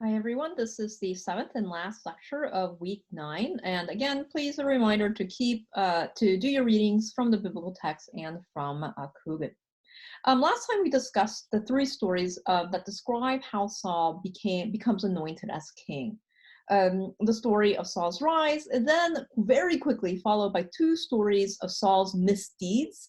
Hi everyone, this is the seventh and last lecture of week 9. And again, please a reminder to do your readings from the biblical text and from Coogan. Last time we discussed the three stories that describe how Saul becomes anointed as king. The story of Saul's rise, and then very quickly followed by two stories of Saul's misdeeds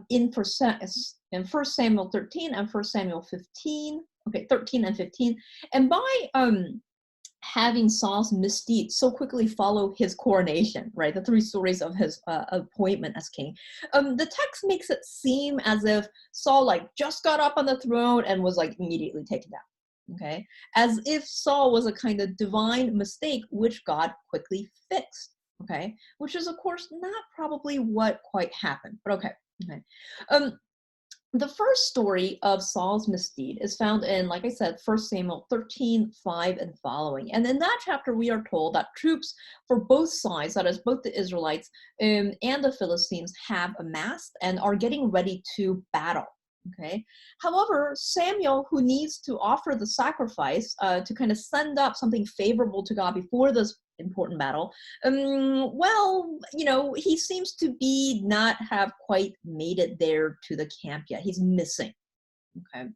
in First Samuel 13 and First Samuel 15. Okay, 13 and 15. And by having Saul's misdeeds so quickly follow his coronation, right? The three stories of his appointment as king. The text makes it seem as if Saul just got up on the throne and was immediately taken down. Okay, as if Saul was a kind of divine mistake which God quickly fixed. Okay, which is of course not probably what quite happened, but okay. Okay. The first story of Saul's misdeed is found in, like I said, 1 Samuel 13, 5 and following. And in that chapter, we are told that troops for both sides, that is both the Israelites and the Philistines, have amassed and are getting ready to battle. Okay. However, Samuel, who needs to offer the sacrifice to kind of send up something favorable to God before this important battle, he seems to be not have quite made it there to the camp yet. He's missing. Okay.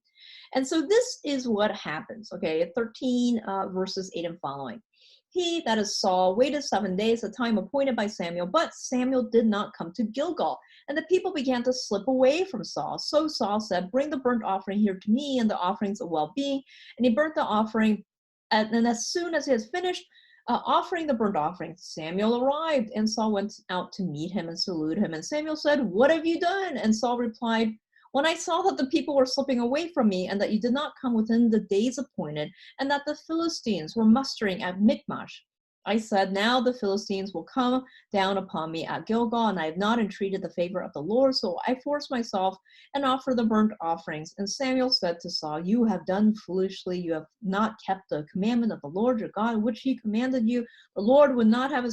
And so this is what happens. Okay. 13 verses 8 and following. He, that is Saul, waited 7 days, the time appointed by Samuel, but Samuel did not come to Gilgal. And the people began to slip away from Saul. So Saul said, "Bring the burnt offering here to me and the offerings of well-being." And he burnt the offering. And as soon as he has finished offering the burnt offering, Samuel arrived, and Saul went out to meet him and salute him. And Samuel said, "What have you done?" And Saul replied, "When I saw that the people were slipping away from me, and that you did not come within the days appointed, and that the Philistines were mustering at Michmash, I said, now the Philistines will come down upon me at Gilgal, and I have not entreated the favor of the Lord, so I forced myself and offered the burnt offerings." And Samuel said to Saul, "You have done foolishly. You have not kept the commandment of the Lord your God, which he commanded you. The Lord would have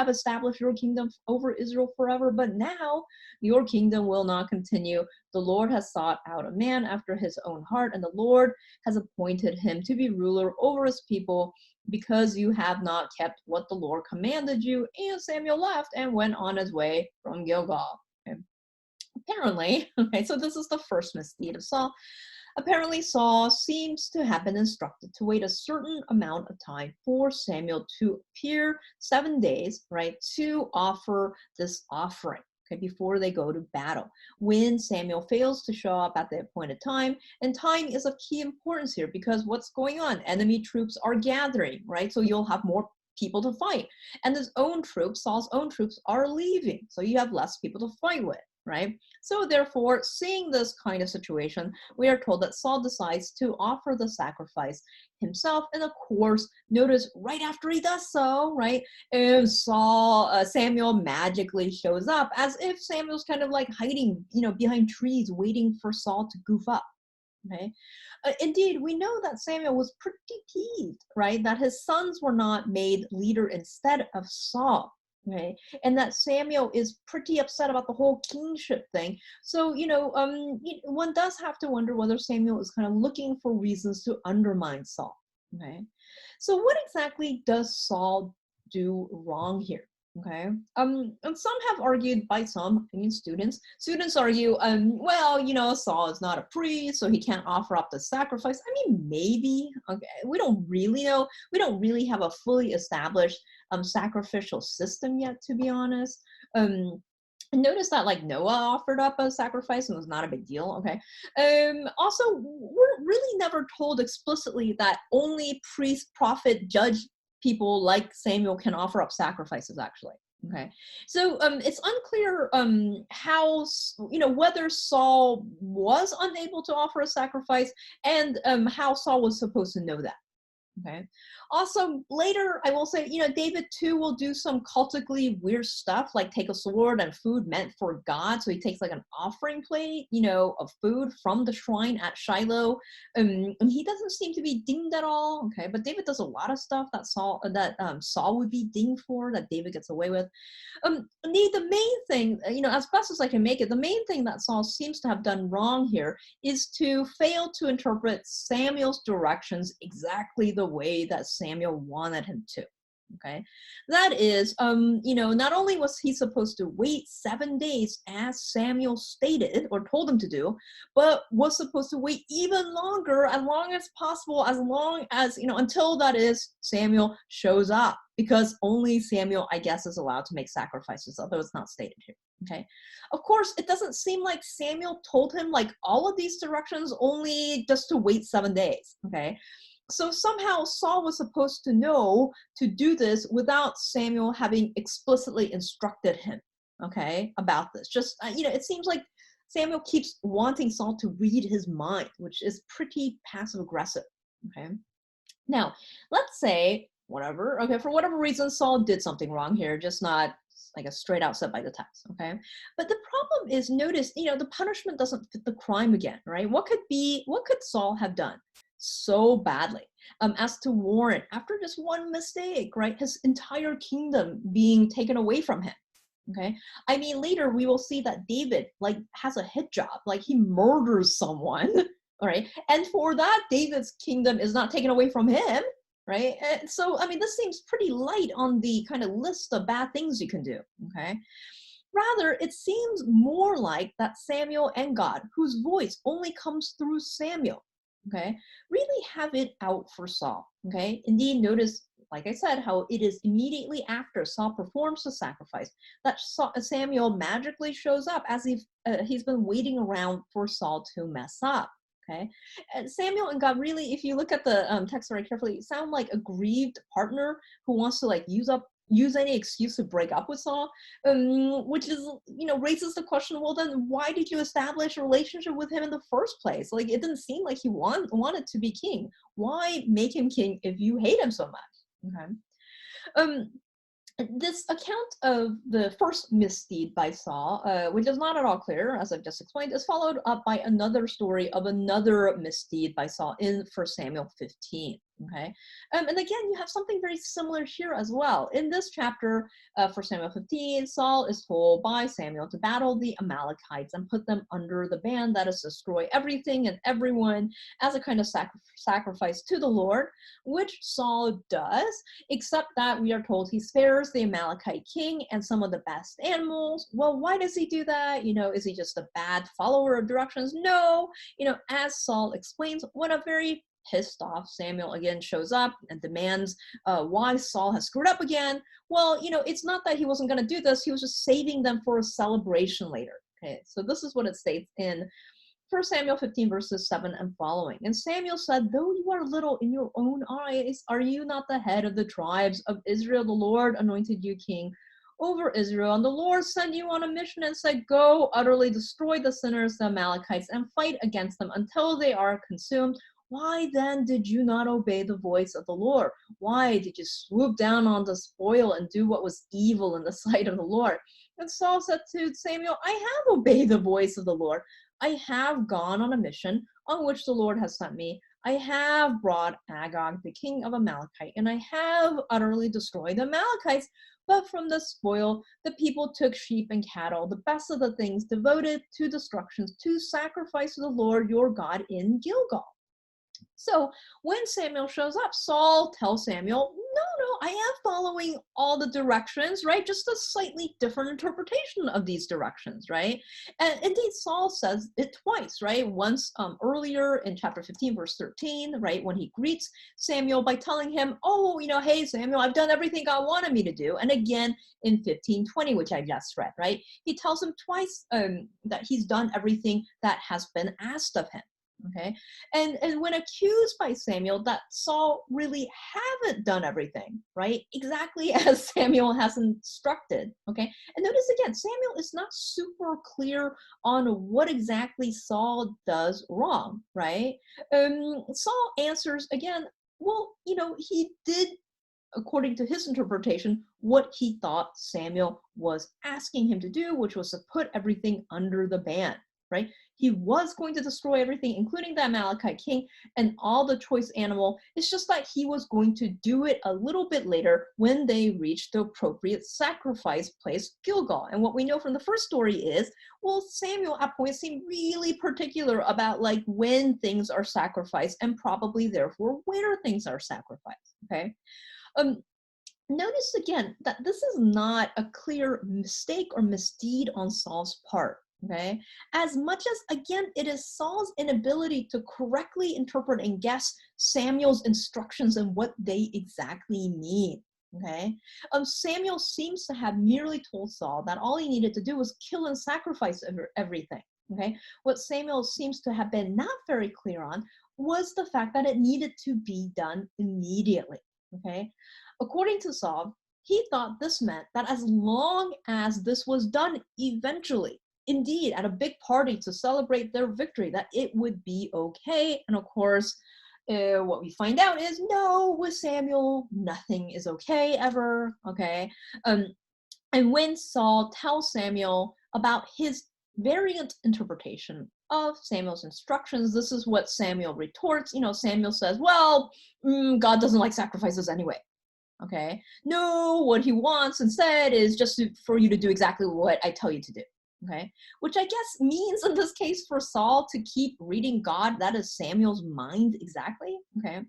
established your kingdom over Israel forever, but now your kingdom will not continue. The Lord has sought out a man after his own heart, and the Lord has appointed him to be ruler over his people, because you have not kept what the Lord commanded you." And Samuel left and went on his way from Gilgal. Okay. Apparently, okay, so this is the first misdeed of Saul. Apparently, Saul seems to have been instructed to wait a certain amount of time for Samuel to appear, 7 days, right, to offer this offering. Okay, before they go to battle. When Samuel fails to show up at the appointed time, and time is of key importance here because what's going on? Enemy troops are gathering, right? So you'll have more people to fight. And his own troops, Saul's own troops, are leaving. So you have less people to fight with, right? So therefore, seeing this kind of situation, we are told that Saul decides to offer the sacrifice himself. And of course, notice right after he does so, right, and Samuel magically shows up, as if Samuel's kind of hiding, behind trees, waiting for Saul to goof up. Okay. Indeed, we know that Samuel was pretty peeved, right, that his sons were not made leader instead of Saul. Okay, and that Samuel is pretty upset about the whole kingship thing. So, one does have to wonder whether Samuel is kind of looking for reasons to undermine Saul. Okay, so what exactly does Saul do wrong here? Okay, and some have argued, by some, I mean students argue, Saul is not a priest, so he can't offer up the sacrifice. I mean, maybe, okay, we don't really know. We don't really have a fully established sacrificial system yet, to be honest. Notice that Noah offered up a sacrifice and it was not a big deal. Okay. Also, we're really never told explicitly that only priest, prophet, judge people like Samuel can offer up sacrifices, actually. Okay. So it's unclear how, whether Saul was unable to offer a sacrifice, and how Saul was supposed to know that. Okay. Also, later, I will say, David too will do some cultically weird stuff, like take a sword and food meant for God. So he takes like an offering plate, of food from the shrine at Shiloh. And he doesn't seem to be dinged at all. Okay. But David does a lot of stuff that Saul would be dinged for, that David gets away with. The main thing, as best as I can make it, the main thing that Saul seems to have done wrong here is to fail to interpret Samuel's directions exactly the way that Samuel wanted him to. Okay, that is, not only was he supposed to wait 7 days as Samuel stated or told him to do, but was supposed to wait even longer, as long as possible, as long as, until that is Samuel shows up, because only Samuel, I guess, is allowed to make sacrifices, although it's not stated here. Okay. Of course, it doesn't seem like Samuel told him like all of these directions only just to wait 7 days. Okay. So somehow Saul was supposed to know to do this without Samuel having explicitly instructed him, okay, about this. Just, it seems like Samuel keeps wanting Saul to read his mind, which is pretty passive aggressive, okay? Now, let's say, for whatever reason, Saul did something wrong here, just not like a straight out set by the text, okay? But the problem is, notice, the punishment doesn't fit the crime again, right? What could Saul have done so badly as to warrant, after just one mistake, right, his entire kingdom being taken away from him? Okay. I mean, later we will see that David like has a hit job, like he murders someone, all right? And for that, David's kingdom is not taken away from him, right? And so, I mean, this seems pretty light on the kind of list of bad things you can do, okay? Rather, it seems more like that Samuel and God, whose voice only comes through Samuel, okay, really have it out for Saul, okay? Indeed, notice, like I said, how it is immediately after Saul performs the sacrifice that Samuel magically shows up, as if he's been waiting around for Saul to mess up. Okay, and Samuel and God really, if you look at the text very carefully, sound like a grieved partner who wants to like use any excuse to break up with Saul, which is, raises the question, well, then why did you establish a relationship with him in the first place? Like, it didn't seem like he wanted to be king. Why make him king if you hate him so much? Okay. Um, this account of the first misdeed by Saul, which is not at all clear, as I've just explained, is followed up by another story of another misdeed by Saul in 1 Samuel 15. Okay, and again, you have something very similar here as well. In this chapter, 1 Samuel 15, Saul is told by Samuel to battle the Amalekites and put them under the ban, that is, destroy everything and everyone as a kind of sacrifice to the Lord, which Saul does, except that we are told he spares the Amalekite king and some of the best animals. Well, why does he do that? Is he just a bad follower of directions? No, as Saul explains, when a very pissed off Samuel again shows up and demands why Saul has screwed up again. Well, it's not that he wasn't going to do this. He was just saving them for a celebration later. Okay, so this is what it states in 1 Samuel 15, verses 7 and following. And Samuel said, though you are little in your own eyes, are you not the head of the tribes of Israel? The Lord anointed you king over Israel. And the Lord sent you on a mission and said, go utterly destroy the sinners, the Amalekites, and fight against them until they are consumed. Why then did you not obey the voice of the Lord? Why did you swoop down on the spoil and do what was evil in the sight of the Lord? And Saul said to Samuel, I have obeyed the voice of the Lord. I have gone on a mission on which the Lord has sent me. I have brought Agag, the king of Amalekite, and I have utterly destroyed the Amalekites. But from the spoil, the people took sheep and cattle, the best of the things devoted to destructions, to sacrifice to the Lord your God in Gilgal. So when Samuel shows up, Saul tells Samuel, no, I am following all the directions, right? Just a slightly different interpretation of these directions, right? And indeed, Saul says it twice, right? Once earlier in chapter 15, verse 13, right? When he greets Samuel by telling him, oh, hey, Samuel, I've done everything God wanted me to do. And again, in 15:20, which I just read, right? He tells him twice that he's done everything that has been asked of him. Okay, and when accused by Samuel that Saul really haven't done everything, right, exactly as Samuel has instructed, okay, and notice again, Samuel is not super clear on what exactly Saul does wrong, right? Saul answers again well, he did, according to his interpretation, what he thought Samuel was asking him to do, which was to put everything under the ban, right? He was going to destroy everything, including the Amalekite king and all the choice animal. It's just that he was going to do it a little bit later when they reached the appropriate sacrifice place, Gilgal. And what we know from the first story is, well, Samuel at points seemed really particular about like when things are sacrificed and probably therefore where things are sacrificed, okay? Um, Notice again that this is not a clear mistake or misdeed on Saul's part, okay? As much as, again, it is Saul's inability to correctly interpret and guess Samuel's instructions and what they exactly mean, okay? Samuel seems to have merely told Saul that all he needed to do was kill and sacrifice everything, okay? What Samuel seems to have been not very clear on was the fact that it needed to be done immediately, okay? According to Saul, he thought this meant that as long as this was done eventually, indeed at a big party to celebrate their victory, that it would be okay. And of course, what we find out is no, with Samuel, nothing is okay ever, okay? And when Saul tells Samuel about his variant interpretation of Samuel's instructions, this is what Samuel retorts. Samuel says, well, God doesn't like sacrifices anyway. Okay. No, what he wants instead is just for you to do exactly what I tell you to do. Okay. Which I guess means in this case for Saul to keep reading God, that is Samuel's mind exactly. Okay.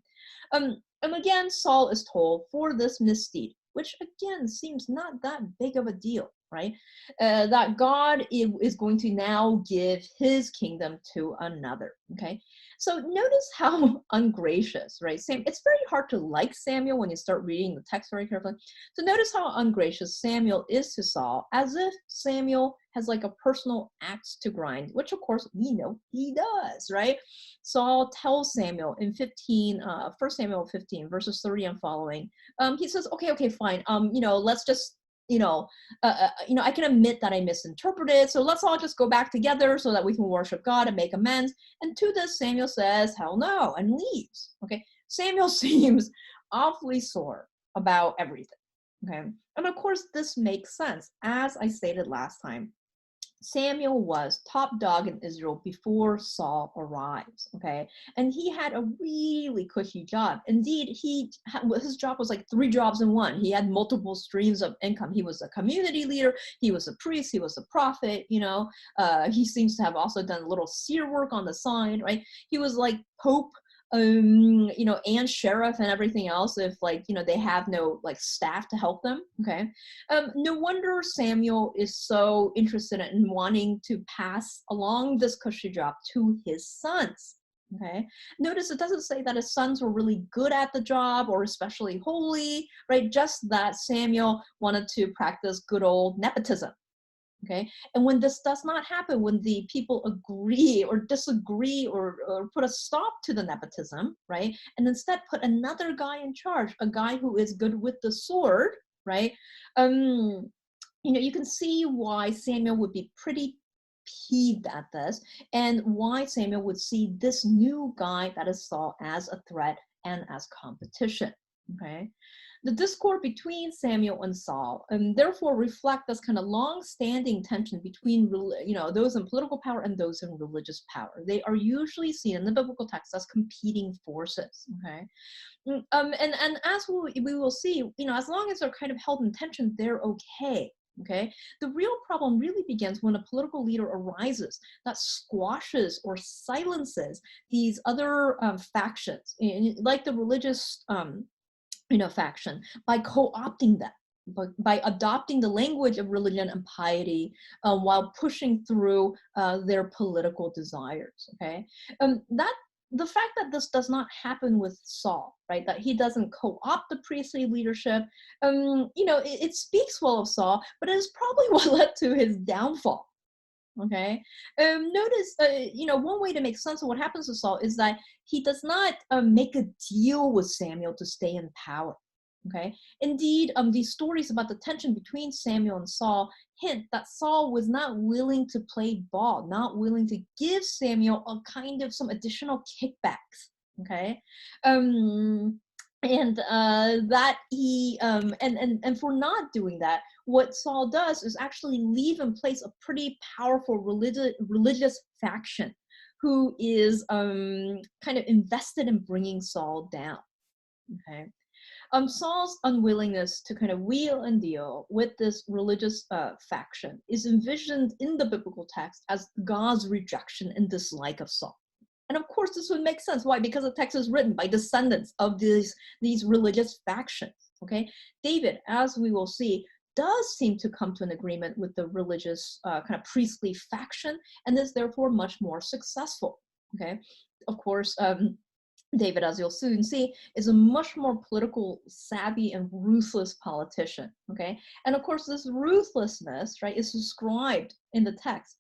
And again, Saul is told for this misdeed, which again seems not that big of a deal, right? That God is going to now give his kingdom to another. Okay. So notice how ungracious, right? It's very hard to like Samuel when you start reading the text very carefully. So notice how ungracious Samuel is to Saul, as if Samuel has like a personal axe to grind, which of course we know he does, right? Saul tells Samuel in 1 Samuel 15, verses 30 and following, he says, okay, fine. Let's just I can admit that I misinterpreted, so let's all just go back together so that we can worship God and make amends. And to this, Samuel says, hell no, and leaves. Okay, Samuel seems awfully sore about everything. Okay, and of course, this makes sense. As I stated last time, Samuel was top dog in Israel before Saul arrives, okay? And he had a really cushy job. Indeed, his job was like 3 jobs in one. He had multiple streams of income. He was a community leader, he was a priest, he was a prophet, he seems to have also done a little seer work on the side, right? He was like Pope, and sheriff and everything else if they have no like staff to help them, okay? No wonder Samuel is so interested in wanting to pass along this cushy job to his sons, okay? Notice it doesn't say that his sons were really good at the job or especially holy, right? Just that Samuel wanted to practice good old nepotism. Okay, and when this does not happen, when the people agree or disagree or put a stop to the nepotism, right, and instead put another guy in charge, a guy who is good with the sword, right, you can see why Samuel would be pretty peeved at this and why Samuel would see this new guy that is Saul as a threat and as competition, okay? The discord between Samuel and Saul and therefore reflect this kind of long-standing tension between those in political power and those in religious power. They are usually seen in the biblical text as competing forces, okay? And as we will see, as long as they're kind of held in tension, they're okay. Okay, the real problem really begins when a political leader arises that squashes or silences these other factions, like the religious faction, by co-opting them, by adopting the language of religion and piety while pushing through their political desires, okay? The fact that this does not happen with Saul, right, that he doesn't co-opt the priestly leadership, it speaks well of Saul, but it is probably what led to his downfall. Okay, notice, one way to make sense of what happens to Saul is that he does not make a deal with Samuel to stay in power. Okay, indeed, these stories about the tension between Samuel and Saul hint that Saul was not willing to play ball, not willing to give Samuel a kind of some additional kickbacks. Okay. Um, and that he and for not doing that, what Saul does is actually leave in place a pretty powerful religious faction who is kind of invested in bringing Saul down. Okay. Saul's unwillingness to kind of wheel and deal with this religious faction is envisioned in the biblical text as God's rejection and dislike of Saul. And of course, this would make sense. Why? Because the text is written by descendants of these religious factions. Okay, David, as we will see, does seem to come to an agreement with the religious kind of priestly faction, and is therefore much more successful. Okay, of course. David, as you'll soon see, is a much more political savvy and ruthless politician. Okay, and of course, this ruthlessness, right, is described in the text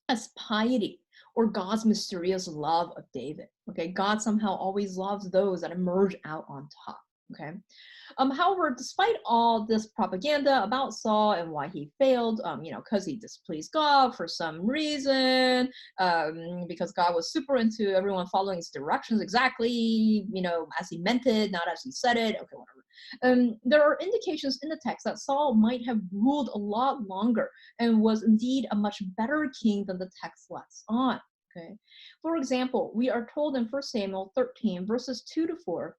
as piety or God's mysterious love of David. Okay, God somehow always loves those that emerge out on top. Okay. However, despite all this propaganda about Saul and why he failed, because he displeased God for some reason, because God was super into everyone following his directions exactly, as he meant it, not as he said it. Okay, whatever. There are indications in the text that Saul might have ruled a lot longer and was indeed a much better king than the text lets on. Okay. For example, we are told in 1 Samuel 13, verses 2-4,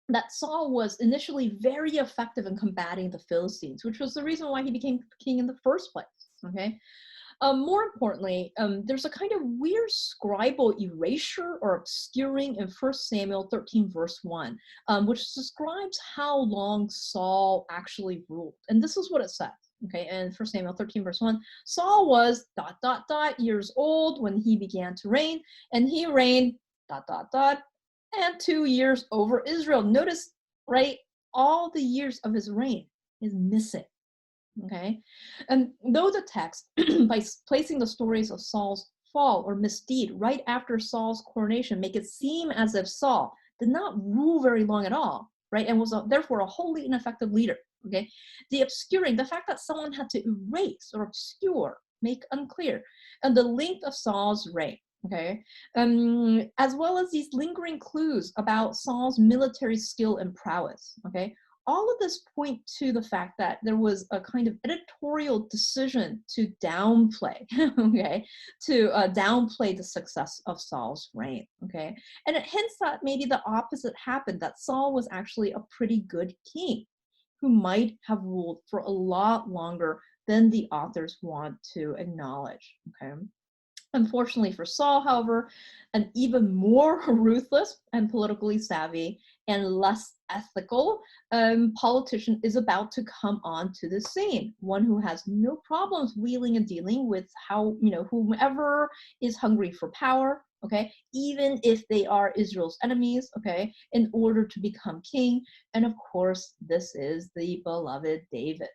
that Saul was initially very effective in combating the Philistines, which was the reason why he became king in the first place. Okay. More importantly, there's a kind of weird scribal erasure or obscuring in 1 Samuel 13, verse 1, which describes how long Saul actually ruled. And this is what it says. Okay, and 1 Samuel 13, verse 1, Saul was ... years old when he began to reign, and he reigned ... and 2 years over Israel. Notice, right, all the years of his reign is missing. Okay, and though the text, by placing the stories of Saul's fall or misdeed right after Saul's coronation, make it seem as if Saul did not rule very long at all, right, and was therefore a wholly ineffective leader. Okay, the obscuring, the fact that someone had to erase or obscure, make unclear, and the length of Saul's reign. Okay, as well as these lingering clues about Saul's military skill and prowess. Okay, all of this point to the fact that there was a kind of editorial decision to downplay, okay, to downplay the success of Saul's reign, okay, and it hints that maybe the opposite happened, that Saul was actually a pretty good king who might have ruled for a lot longer than the authors want to acknowledge, okay. Unfortunately for Saul, however, an even more ruthless and politically savvy and less ethical politician is about to come onto the scene. One who has no problems wheeling and dealing with whomever is hungry for power, okay, even if they are Israel's enemies, okay, in order to become king. And of course, this is the beloved David.